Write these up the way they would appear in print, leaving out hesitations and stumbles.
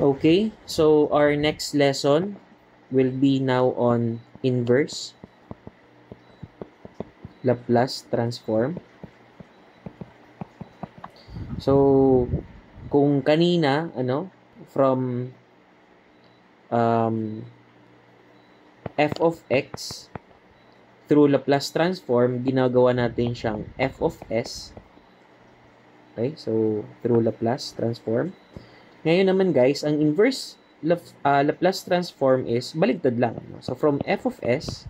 Okay, so our next lesson will be now on inverse Laplace transform. So, kung kanina, from f of x through Laplace transform, ginagawa natin siyang f of s. Okay, so through Laplace transform. Ngayon naman guys, ang inverse Laplace transform is baligtad lang. So from f of s,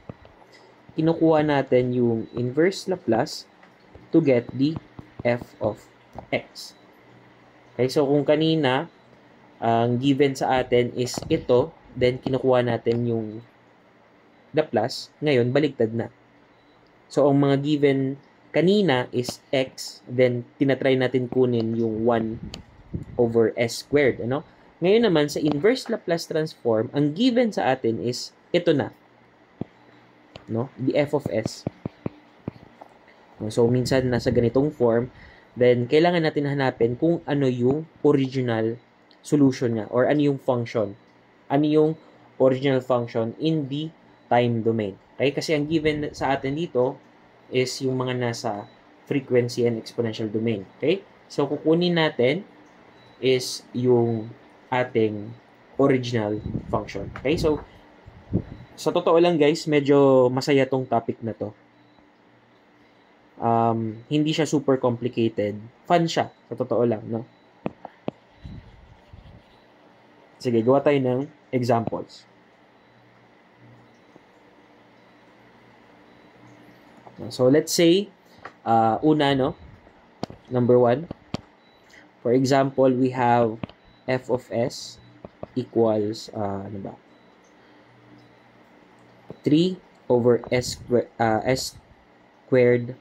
kinukuha natin yung inverse Laplace to get the f of x. Okay, so kung kanina, ang given sa atin is ito, then kinukuha natin yung Laplace, ngayon baligtad na. So ang mga given kanina is x, then tinatry natin kunin yung 1 over s squared. Ngayon naman, sa inverse Laplace transform, ang given sa atin is ito na. The f of s. So minsan nasa ganitong form, then kailangan natin hanapin kung ano yung original solution niya or ano yung function. Ano yung original function in the time domain. Okay? Kasi ang given sa atin dito is yung mga nasa frequency and exponential domain. Okay? So kukunin natin is yung ating original function. Okay? So sa totoo lang guys, medyo masaya tong topic na to. Hindi siya super complicated. Fun siya, sa totoo lang, no? Sige, gawa tayo ng examples. So, let's say, una, number 1. For example, we have f of s equals, 3 over s squared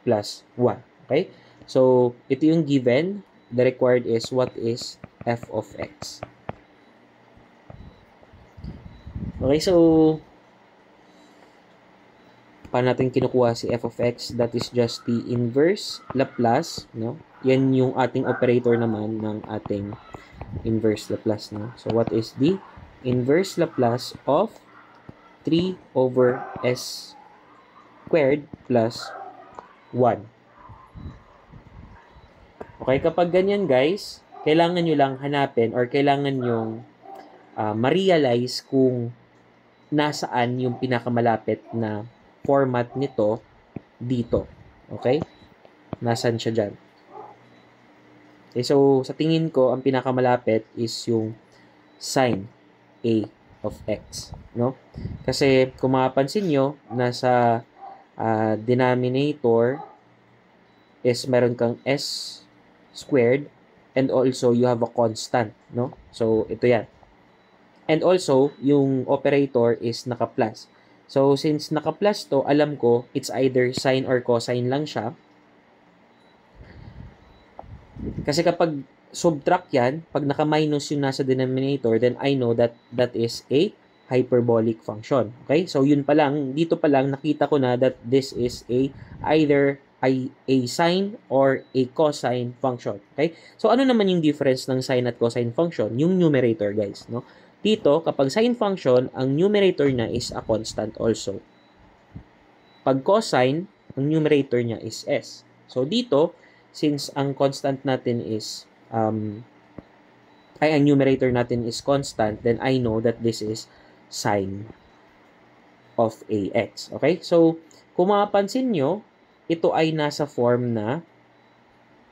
plus 1. Okay? So, ito yung given. The required is what is f of x. Okay, so paano natin kinukuha si f of x? That is just the inverse Laplace, no? Yan yung ating operator naman ng ating inverse Laplace, no? So, what is the inverse Laplace of 3 over s squared plus 1? Okay, kapag ganyan guys, kailangan nyo lang hanapin or kailangan nyo ma-realize kung nasaan yung pinakamalapit na format nito dito. Okay? Nasaan siya dyan? Okay, so sa tingin ko, ang pinakamalapit is yung sine A of x. No? Kasi kung mapapansin nyo, nasa denominator is meron kang s squared and also you have a constant. No? So ito yan. And also, yung operator is naka-plus. So, since naka-plus to, alam ko, it's either sine or cosine lang siya. Kasi kapag subtract yan, pag naka-minus yung nasa denominator, then I know that that is a hyperbolic function. Okay? So, yun pa lang, dito pa lang, nakita ko na that this is either a sine or a cosine function. Okay? So, ano naman yung difference ng sine at cosine function? Yung numerator, guys. No? Dito, kapag sine function, ang numerator niya is a constant also. Pag cosine, ang numerator niya is s. So, dito, since ang constant natin is, ang numerator natin is constant, then I know that this is sine of ax. Okay? So, kung mapapansin nyo, ito ay nasa form na,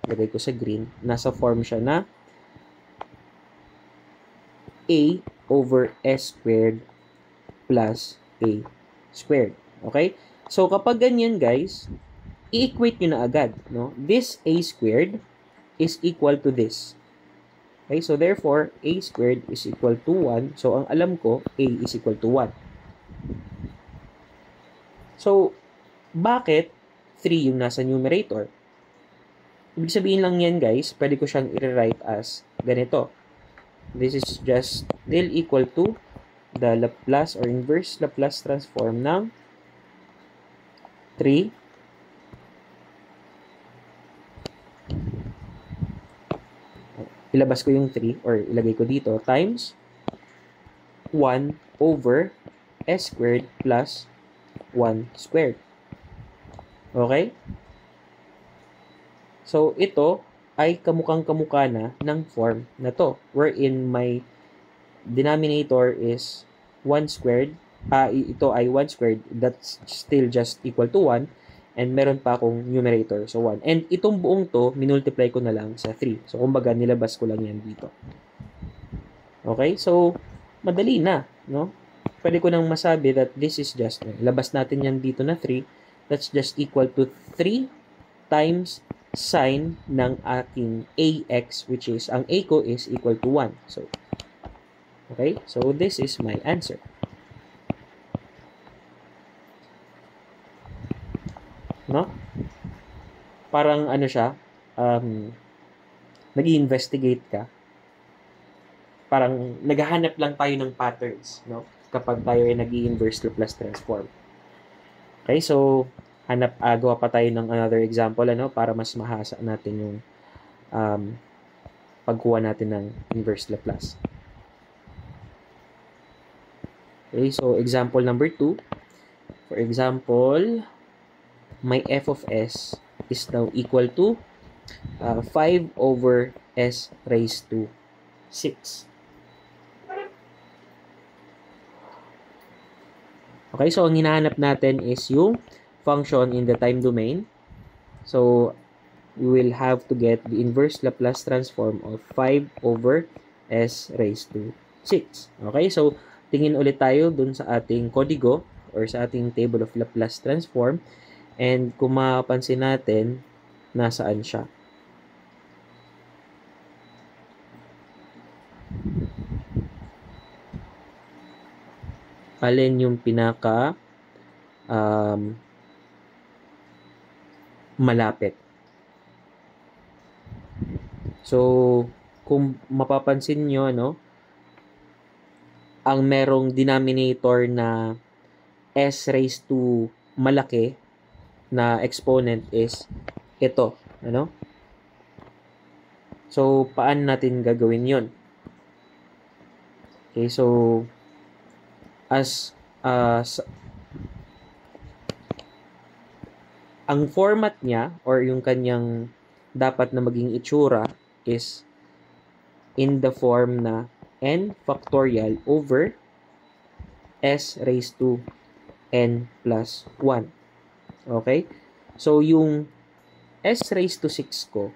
lagay ko sa green, nasa form siya na a over s squared plus a squared. Okay? So, kapag ganyan, guys, i-equate nyo na agad. No? This a squared is equal to this. Okay? So, therefore, a squared is equal to 1. So, ang alam ko, a is equal to 1. So, bakit 3 yung nasa numerator? Ibig sabihin lang yan, guys, pwede ko siyang i-write as ganito. This is just del equal to the Laplace or inverse Laplace transform ng 3 . ilabas ko yung 3 or ilagay ko dito times 1 over s squared plus 1 squared. Okay? So, ito ay kamukhang-kamukha na ng form na to, wherein my denominator is 1 squared. Ito ay 1 squared, that's still just equal to 1, and meron pa akong numerator, so 1. And itong buong to, minultiply ko na lang sa 3. So, kumbaga, nilabas ko lang yan dito. Okay? So, madali na, no? Pwede ko nang masabi that this is just, labas natin yan dito na 3, that's just equal to 3 times sine ng aking ax, which is, ang a ko is equal to 1. So, okay? So, this is my answer. No? Parang ano siya, nag-investigate ka. Parang naghahanap lang tayo ng patterns, no? Kapag tayo ay nag-inverse Laplace transform. Okay, so gawa pa tayo ng another example, ano, para mas mahasa natin yung pagkuha natin ng inverse Laplace. Okay, so example number 2. For example, my f of s is now equal to 5 over s raised to 6. Okay, so ang hinahanap natin is yung function in the time domain. So, we will have to get the inverse Laplace transform of 5 over s raised to 6. Okay, so tingin ulit tayo dun sa ating kodigo or sa ating table of Laplace transform. And kung mapapansin natin, nasaan siya? Alin yung pinaka malapit? So, kung mapapansin nyo, ano, ang merong denominator na s raised to malaki na exponent is ito, ano? So, paano natin gagawin yon? Okay, so ang format niya or yung kanyang dapat na maging itsura is in the form na n factorial over s raised to n plus 1. Okay? So, yung s raised to 6 ko,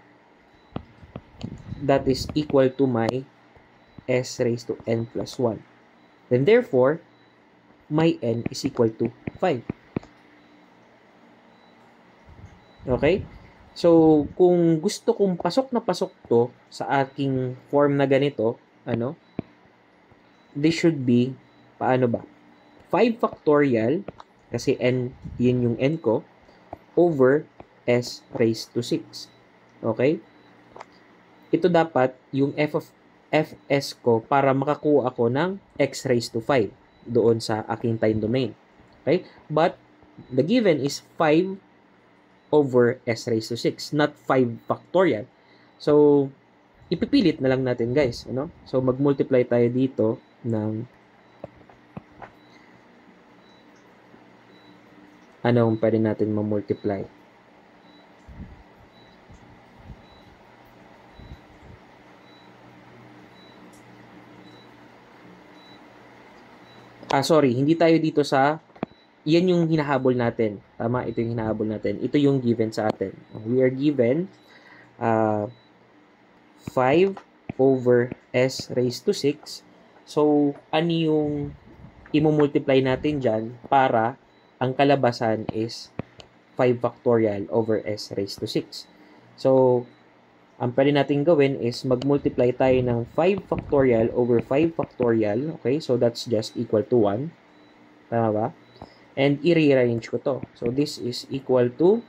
that is equal to my s raised to n plus 1. Then, therefore, my n is equal to 5. Okay? So, kung gusto kong pasok na pasok to sa aking form na ganito, ano, this should be, paano ba? 5 factorial, kasi n, yun yung n ko, over s raised to 6. Okay? Ito dapat yung fs ko para makakuha ako ng x raised to 5 doon sa aking time domain. Okay? But, the given is 5 over s raised to 6, not 5 factorial. So, ipipilit na lang natin, guys. Ano? So, mag-multiply tayo dito ng anong pwede natin ma-multiply. Sorry, hindi tayo dito sa, yan yung hinahabol natin. Tama, ito yung hinahabol natin. Ito yung given sa atin. We are given 5 over s raised to 6. So, ano yung i-multiply natin dyan para ang kalabasan is 5 factorial over s raised to 6. So, ang pwede natin gawin is mag-multiply tayo ng 5 factorial over 5 factorial. Okay, so that's just equal to 1. Tama ba? And i-rearrange ko to. So, this is equal to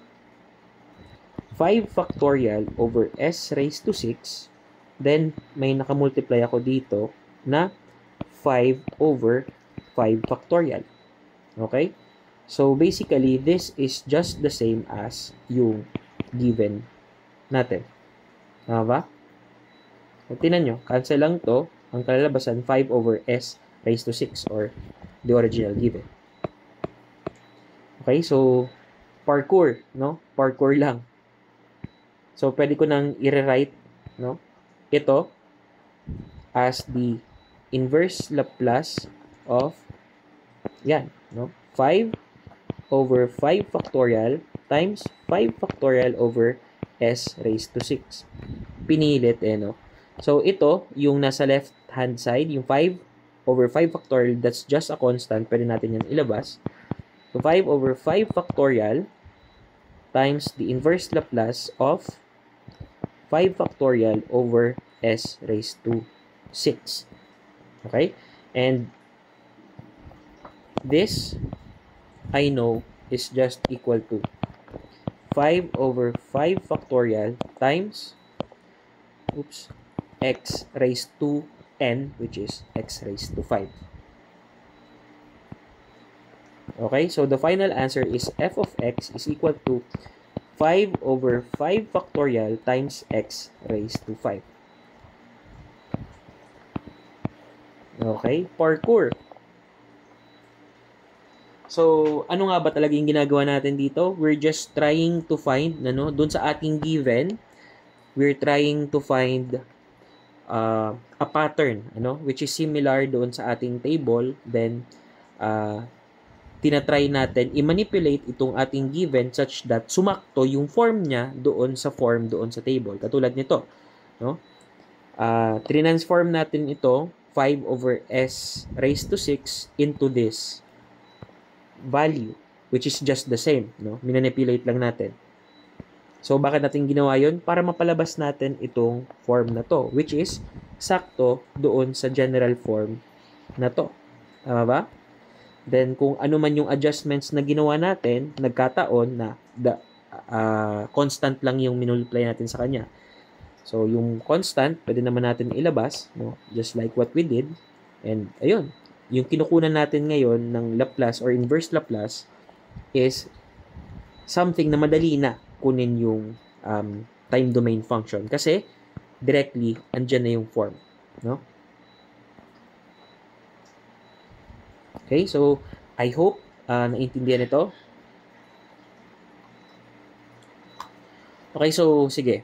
5 factorial over s raised to 6. Then, may nakamultiply ako dito na 5 over 5 factorial. Okay? So, basically, this is just the same as yung given natin. Tama ba? So, tinan nyo, cancel lang to. Ang kalalabasan, 5 over s raised to 6 or the original given. Okay, so parkour, no? Parkour lang. So, pwede ko nang i-rewrite, no? Ito as the inverse Laplace of, yan, no? 5 over 5 factorial times 5 factorial over s raised to 6. Pinilit, no? So, ito, yung nasa left-hand side, yung 5 over 5 factorial, that's just a constant. Pwede natin yan ilabas. So, 5 over 5 factorial times the inverse Laplace of 5 factorial over s raised to 6. Okay? And this, I know, is just equal to 5 over 5 factorial times, x raised to n, which is x raised to 5. Okay? So, the final answer is f of x is equal to 5 over 5 factorial times x raised to 5. Okay? Parkour. So, ano nga ba talaga yung ginagawa natin dito? We're just trying to find, dun sa ating given, we're trying to find a pattern, which is similar doon sa ating table. Then, tinatry natin i-manipulate itong ating given such that sumakto yung form niya doon sa form doon sa table. Katulad nito, no? Transform natin ito 5 over s raised to 6 into this value, which is just the same, no? Minanipulate lang natin. So, bakit natin ginawa yun? Para mapalabas natin itong form na to, which is sakto doon sa general form na to. Tama ba? Then, kung ano man yung adjustments na ginawa natin, nagkataon na constant lang yung minultiply natin sa kanya. So, yung constant, pwede naman natin ilabas, no? Just like what we did. And, ayun, yung kinukunan natin ngayon ng Laplace or inverse Laplace is something na madali na kunin yung time domain function. Kasi, directly, andyan na yung form, no? Okay, so I hope naintindihan ito. Okay, so sige.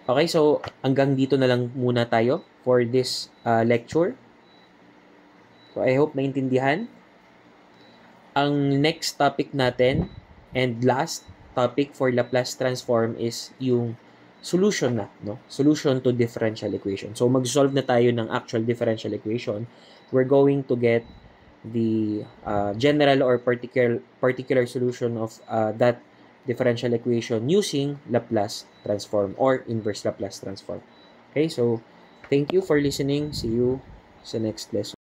Okay, so hanggang dito na lang muna tayo for this lecture. So I hope naintindihan. Ang next topic natin and last topic for Laplace transform is yung solution na, no? Solution to differential equation. So, mag-solve na tayo ng actual differential equation. We're going to get the general or particular solution of that differential equation using Laplace transform or inverse Laplace transform. Okay, so thank you for listening. See you sa next lesson.